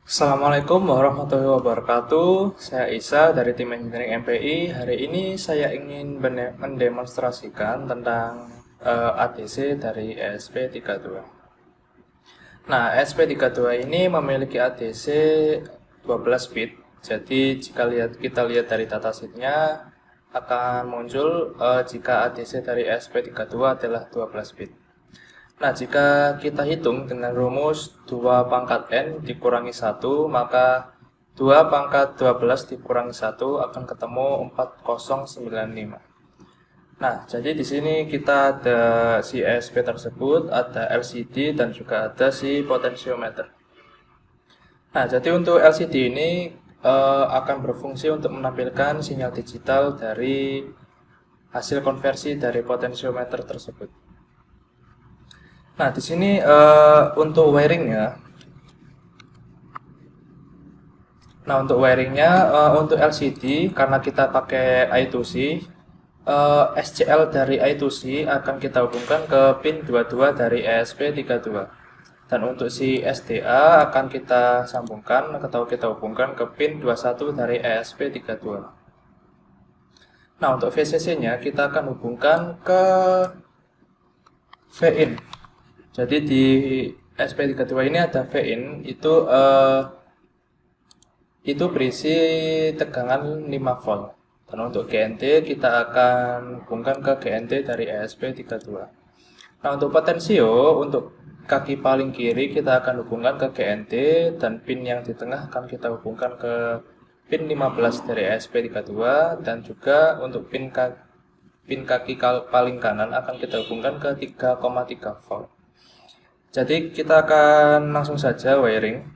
Assalamualaikum warahmatullahi wabarakatuh. Saya Isa dari tim Engineering MPI. Hari ini saya ingin mendemonstrasikan tentang ADC dari ESP32. Nah, ESP32 ini memiliki ADC 12 bit. Jadi kita lihat dari datasheetnya akan muncul jika ADC dari ESP32 adalah 12 bit. Nah, jika kita hitung dengan rumus 2 pangkat N dikurangi 1, maka 2 pangkat 12 dikurangi 1 akan ketemu 4095. Nah, jadi di sini kita ada si ESP tersebut, ada LCD, dan juga ada si potentiometer. Nah, jadi untuk LCD ini akan berfungsi untuk menampilkan sinyal digital dari hasil konversi dari potentiometer tersebut. Nah, di sini untuk wiringnya. Nah, untuk wiringnya untuk LCD karena kita pakai I2C, SCL dari I2C akan kita hubungkan ke pin 22 dari ESP32. Dan untuk si SDA akan kita sambungkan atau kita hubungkan ke pin 21 dari ESP32. Nah, untuk VCC-nya kita akan hubungkan ke VIN. Jadi di SP32 ini ada VIN itu berisi tegangan 5 volt. Dan untuk GND kita akan hubungkan ke GND dari ESP32. Nah, untuk potensio untuk kaki paling kiri kita akan hubungkan ke GND dan pin yang di tengah akan kita hubungkan ke pin 15 dari ESP32 dan juga untuk pin kaki paling kanan akan kita hubungkan ke 3,3 volt. Jadi kita akan langsung saja wiring.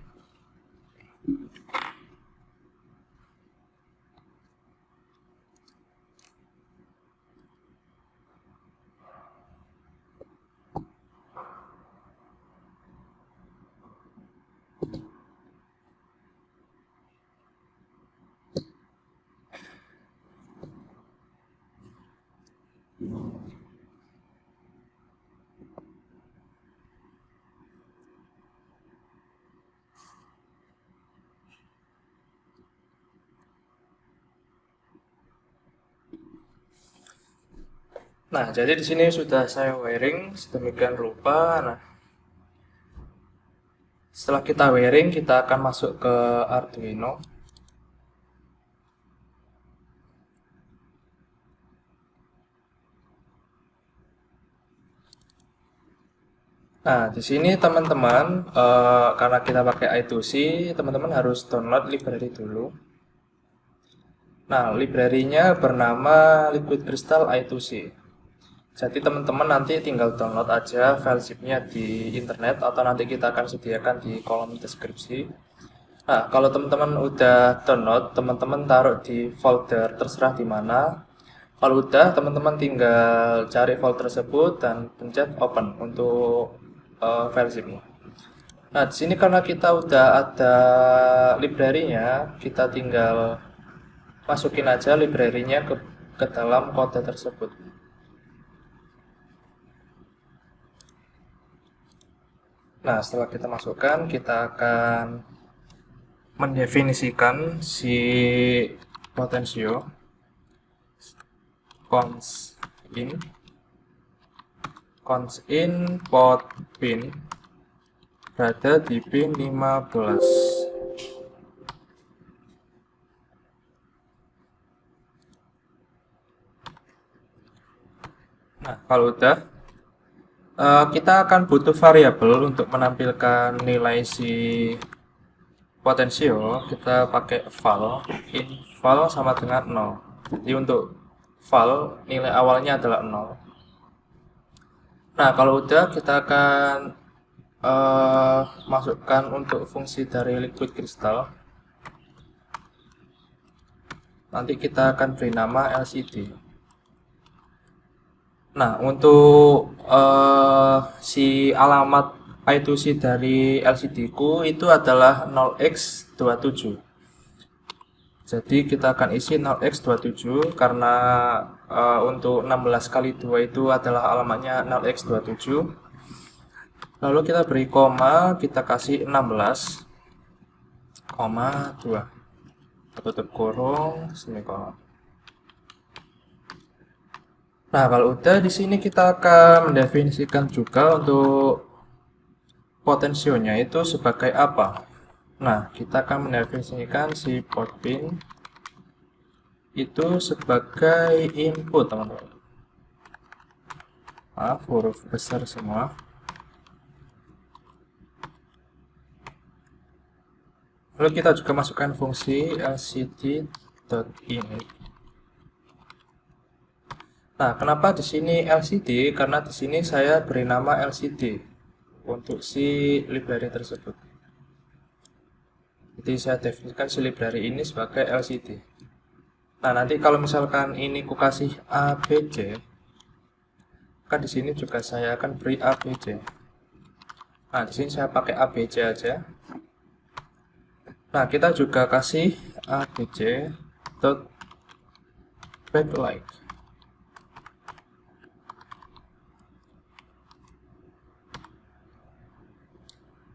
Nah, jadi di sini sudah saya wiring sedemikian rupa. Nah, setelah kita wiring, kita akan masuk ke Arduino. Nah, di sini teman-teman, karena kita pakai I2C, teman-teman harus download library dulu. Nah, library-nya bernama Liquid Crystal I2C. Jadi teman-teman nanti tinggal download aja file zip-nya di internet atau nanti kita akan sediakan di kolom deskripsi. Nah, kalau teman-teman udah download, teman-teman taruh di folder terserah di mana. Kalau udah, teman-teman tinggal cari folder tersebut dan pencet open untuk file zip-nya. Nah, di sini karena kita udah ada library-nya, kita tinggal masukin aja library-nya ke dalam kode tersebut. Nah, setelah kita masukkan, kita akan mendefinisikan si potensio cons in pot pin berada di pin 15. Nah, kalau udah, kita akan butuh variabel untuk menampilkan nilai si potensio. Kita pakai val, in val sama dengan 0. Jadi untuk val nilai awalnya adalah 0. Nah, kalau udah, kita akan masukkan untuk fungsi dari liquid crystal. Nanti kita akan beri nama LCD. Nah, untuk si alamat I2C dari LCD ku itu adalah 0x27. Jadi kita akan isi 0x27 karena untuk 16 kali 2 itu adalah alamatnya 0x27. Lalu kita beri koma, kita kasih 16. 2, tutup kurung, semikolon. Nah, kalau udah di sini kita akan mendefinisikan juga untuk potensionya itu sebagai apa. Nah, kita akan mendefinisikan si port pin itu sebagai input, teman-teman. Maaf, huruf besar semua. Lalu kita juga masukkan fungsi lcd.init. Nah, kenapa di sini LCD? Karena di sini saya beri nama LCD untuk si library tersebut. Jadi saya definisikan si library ini sebagai LCD. Nah, nanti kalau misalkan ini ku kasih ABC, maka di sini juga saya akan beri ABC. Nah, di sini saya pakai ABC aja. Nah, kita juga kasih abc.backlight.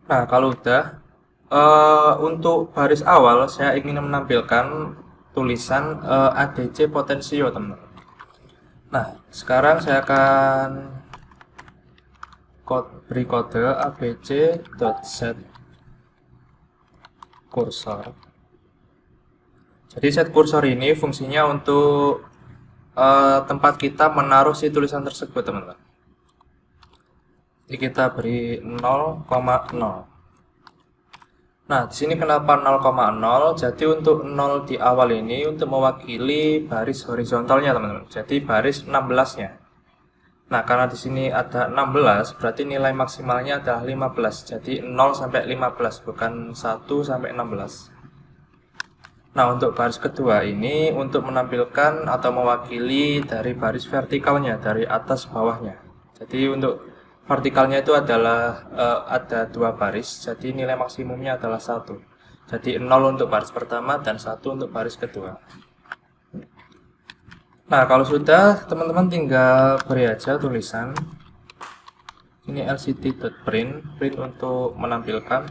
Nah, kalau udah, untuk baris awal saya ingin menampilkan tulisan ADC potensio, teman-teman. Nah, sekarang saya akan beri kode abc.set kursor. Jadi set kursor ini fungsinya untuk tempat kita menaruh si tulisan tersebut, teman-teman. Jadi kita beri 0,0. Nah, di sini kenapa 0,0? Jadi untuk 0 di awal ini untuk mewakili baris horizontalnya, teman-teman. Jadi baris 16-nya. Nah, karena di sini ada 16, berarti nilai maksimalnya adalah 15. Jadi 0 sampai 15, bukan 1 sampai 16. Nah, untuk baris kedua ini untuk menampilkan atau mewakili dari baris vertikalnya, dari atas bawahnya. Jadi untuk vertikalnya itu adalah ada 2 baris, jadi nilai maksimumnya adalah 1. Jadi 0 untuk baris pertama dan 1 untuk baris kedua. Nah, kalau sudah, teman-teman tinggal beri aja tulisan. Ini lcd.print, print untuk menampilkan.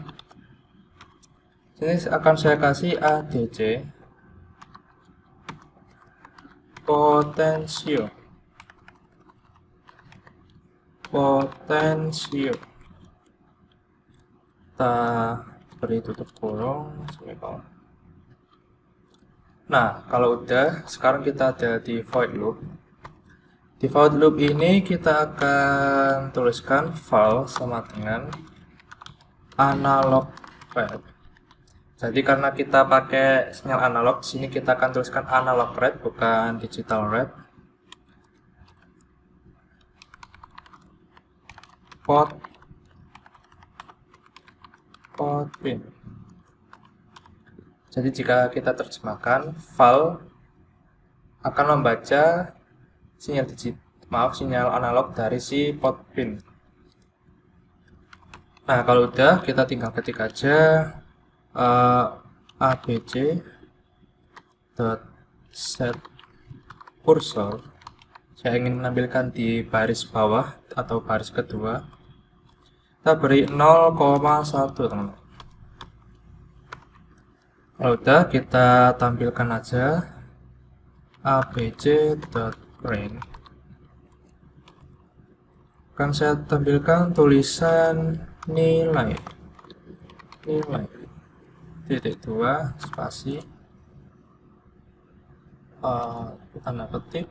Ini akan saya kasih ADC potensio. Kita beri tutup kurung, semikolon. Nah, kalau udah, sekarang kita ada di void loop. Di void loop ini kita akan tuliskan file sama dengan analog read. Jadi karena kita pakai sinyal analog, sini kita akan tuliskan analog read, bukan digital read. Port pin. Jadi jika kita terjemahkan, file akan membaca sinyal analog dari si port pin. Nah, kalau udah, kita tinggal ketik aja abc.set kursor. Saya ingin menampilkan di baris bawah atau baris kedua. Kita beri 0,1, teman-teman. Kalau udah, kita tampilkan aja abc.print. Akan saya tampilkan tulisan nilai titik 2 spasi tanda petik.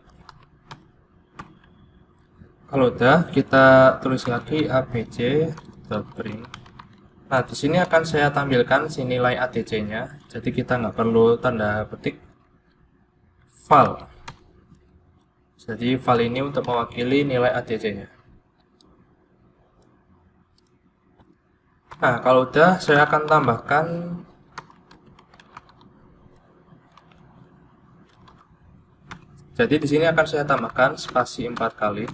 Kalau udah, kita tulis lagi abc.print. Nah, di sini akan saya tampilkan si nilai ADC-nya. Jadi kita nggak perlu tanda petik file. Jadi file ini untuk mewakili nilai ADC-nya. Nah, kalau udah, saya akan tambahkan jadi di sini akan saya tambahkan spasi 4 kali.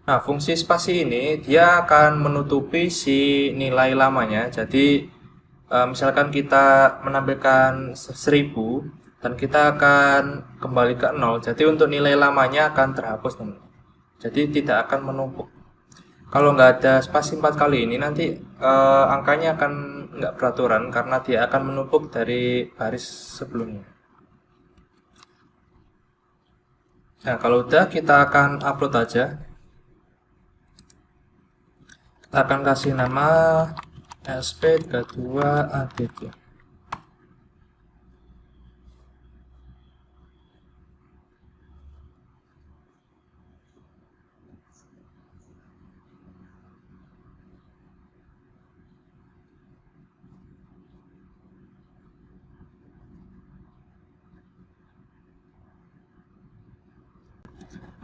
Nah, fungsi spasi ini dia akan menutupi si nilai lamanya. Jadi misalkan kita menampilkan 1000 dan kita akan kembali ke 0. Jadi untuk nilai lamanya akan terhapus, teman. Jadi tidak akan menumpuk. Kalau nggak ada spasi 4 kali ini nanti angkanya akan nggak beraturan karena dia akan menumpuk dari baris sebelumnya. Nah, kalau udah kita akan upload aja. Kita akan kasih nama SP32ADC.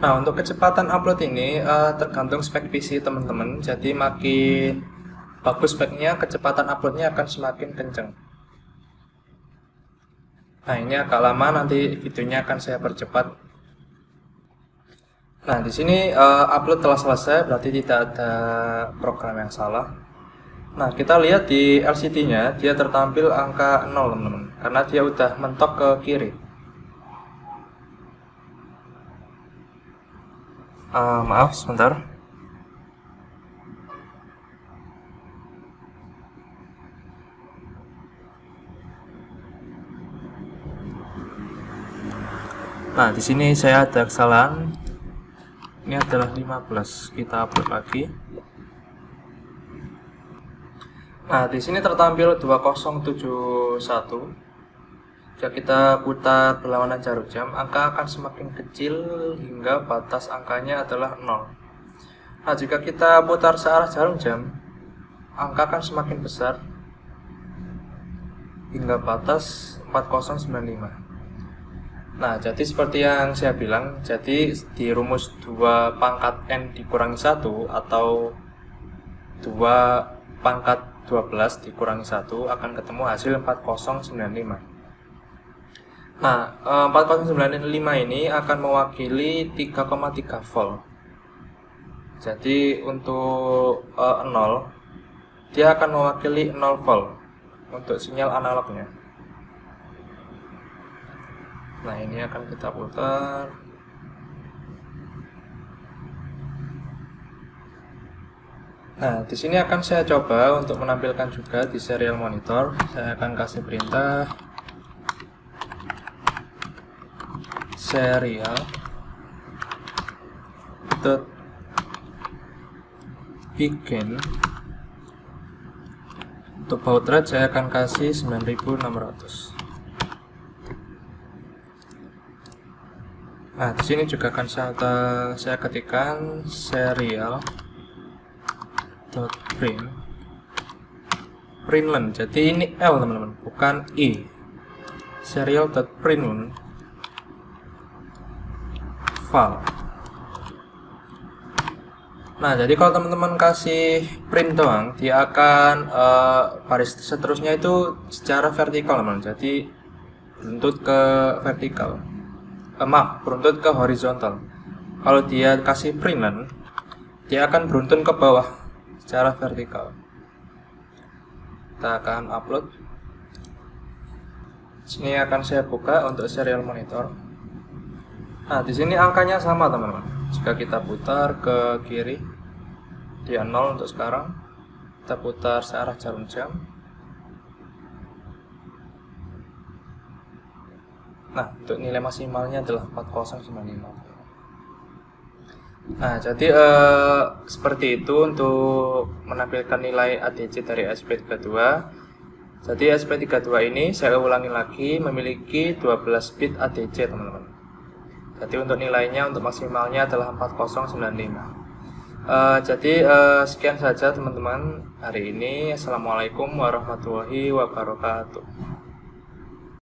Nah, untuk kecepatan upload ini tergantung spek PC teman-teman. Jadi makin bagus speknya, kecepatan uploadnya akan semakin kenceng. Nah, ini agak lama, nanti videonya akan saya percepat. Nah, di sini upload telah selesai, berarti tidak ada program yang salah. Nah, kita lihat di LCD-nya, dia tertampil angka 0 teman-teman, karena dia udah mentok ke kiri. Maaf, sebentar. Nah, di sini saya ada kesalahan. Ini adalah 15. Kita upload lagi. Nah, di sini tertampil 2071. Jika kita putar berlawanan jarum jam, angka akan semakin kecil hingga batas angkanya adalah 0. Nah, jika kita putar searah jarum jam, angka akan semakin besar hingga batas 4095. Nah, jadi seperti yang saya bilang, jadi di rumus 2 pangkat N dikurangi 1 atau 2 pangkat 12 dikurangi 1 akan ketemu hasil 4095. Nah, 4095 ini akan mewakili 3,3 volt. Jadi untuk 0, dia akan mewakili 0 volt untuk sinyal analognya. Nah, ini akan kita putar. Nah, di sini akan saya coba untuk menampilkan juga di serial monitor. Saya akan kasih perintah serial dot begin. Untuk baud rate saya akan kasih 9600. Nah, di sini juga akan saya ketikkan serial dot println. Jadi ini L teman-teman, bukan I. Serial dot println file. Nah, jadi kalau teman-teman kasih print doang, dia akan baris seterusnya itu secara vertikal teman-teman. Jadi beruntut ke vertikal. Beruntut ke horizontal. Kalau dia kasih println, dia akan beruntun ke bawah secara vertikal. Kita akan upload. Sini akan saya buka untuk serial monitor. Nah, di sini angkanya sama teman-teman. Jika kita putar ke kiri, dia 0 untuk sekarang. Kita putar searah jarum jam. Nah, untuk nilai maksimalnya adalah 4095. Nah, jadi seperti itu untuk menampilkan nilai ADC dari SP32. Jadi SP32 ini saya ulangi lagi memiliki 12 bit ADC teman-teman. Jadi untuk nilainya untuk maksimalnya adalah 4095. Jadi sekian saja teman-teman hari ini. Assalamualaikum warahmatullahi wabarakatuh.